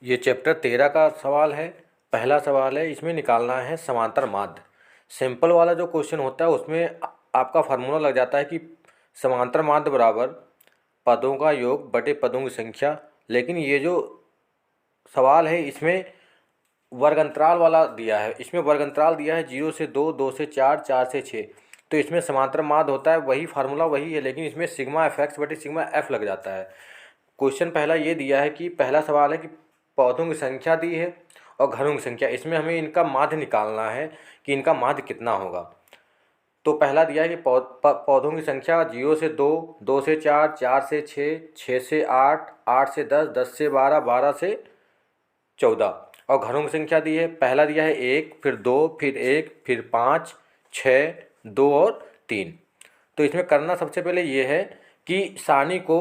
ये चैप्टर 13 का सवाल है। पहला सवाल है, इसमें निकालना है समांतर माध्य। सिंपल वाला जो क्वेश्चन होता है उसमें आपका फार्मूला लग जाता है कि समांतर माध्य बराबर पदों का योग बटे पदों की संख्या। लेकिन ये जो सवाल है इसमें वर्ग अंतराल वाला दिया है। इसमें वर्ग अंतराल दिया है 0 से 2, 2 से 4, 4 से 6। तो इसमें समांतर माध्य होता है, वही फार्मूला वही है, लेकिन इसमें सिग्मा एफ एक्स बटे सिग्मा एफ लग जाता है। क्वेश्चन पहला ये दिया है कि पहला सवाल है कि पौधों की संख्या दी है और घरों की संख्या। इसमें हमें इनका माध्य निकालना है कि इनका माध्य कितना होगा। तो पहला दिया है कि पौधों की संख्या 0 से 2, 2 से 4, 4 से 6, 6 से 8, 8 से 10, 10 से 12, 12 से 14। और घरों की संख्या दी है, पहला दिया है 1, फिर 2, फिर 1, फिर 5, 6, 2 और 3। तो इसमें करना सबसे पहले ये है कि सारणी को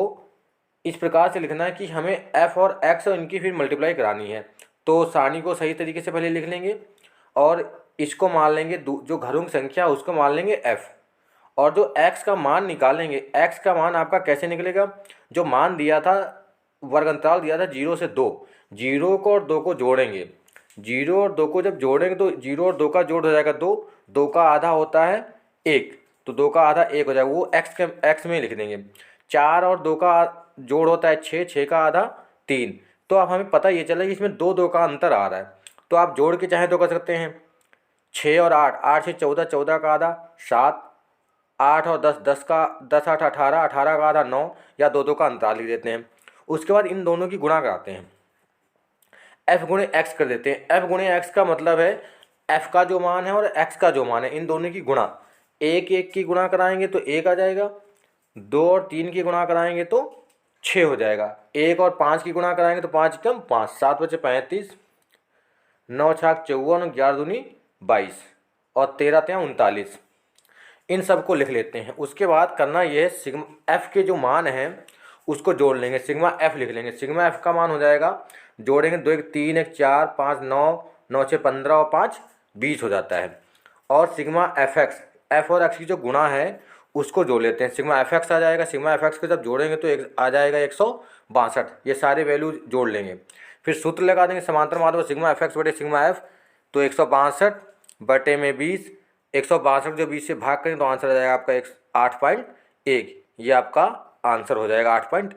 इस प्रकार से लिखना है कि हमें f और x और इनकी फिर मल्टीप्लाई करानी है। तो सारणी को सही तरीके से पहले लिख लेंगे और इसको मान लेंगे, जो घरों की संख्या है उसको मान लेंगे f, और जो x का मान निकालेंगे। x का मान आपका कैसे निकलेगा, जो मान दिया था वर्ग अंतराल दिया था 0 से 2, 0 को और 2 को जोड़ेंगे। 0 और 2 को जब जोड़ेंगे तो 0 और 2 का जोड़ हो जाएगा 2, 2 का आधा होता है 1, तो 2 का आधा 1 हो जाएगा, वो x में लिख देंगे। 4 और 2 का जोड़ होता है 6, 6 का आधा 3। तो अब हमें पता ये चला कि इसमें 2 2 का अंतर आ रहा है, तो आप जोड़ के चाहे तो कर सकते हैं। 6 और 8, 8 से 14, 14 का आधा 7, 8 और 10, 10 का 10 8 18, 18 का आधा 9, या 2 2 का अंतराल लिख देते हैं। उसके बाद इन दोनों की गुणा कराते हैं, f गुणे x कर देते हैं। f गुणे x का मतलब है f का जो मान है और x का जो मान है, इन दोनों की गुणा। 1 1 की गुणा कराएंगे तो 1 आ जाएगा, 2 और 3 की गुणा कराएंगे तो 6 हो जाएगा, 1 और 5 की गुणा कराएंगे तो 5 कम 5, 7 बचे 35, 9 छाक 54, 11 दूनी 22 और 13 तें 39। इन सब को लिख लेते हैं। उसके बाद करना ये है, सिग्मा एफ के जो मान हैं उसको जोड़ लेंगे, सिग्मा एफ लिख लेंगे। सिग्मा एफ का मान हो जाएगा, जोड़ेंगे 2 1 3 1 4 5 9, 9 6 15 और 5 20 हो जाता है। और सिग्मा एफ एक्स, एफ और एक्स की जो गुणा है उसको जोड़ लेते हैं। सिग्मा एफ एक्स आ जाएगा, सिग्मा एफ एक्स को जब जोड़ेंगे तो एक आ जाएगा 162। ये सारे वैल्यू जोड़ लेंगे, फिर सूत्र लगा देंगे समांतर माध्य सिग्मा एफ एक्स बटे सिग्मा एफ। तो 162 बटे में 20, 162 जो 20 से भाग करें तो आंसर आ जाएगा आपका 8.1। ये आपका आंसर हो जाएगा 8.1।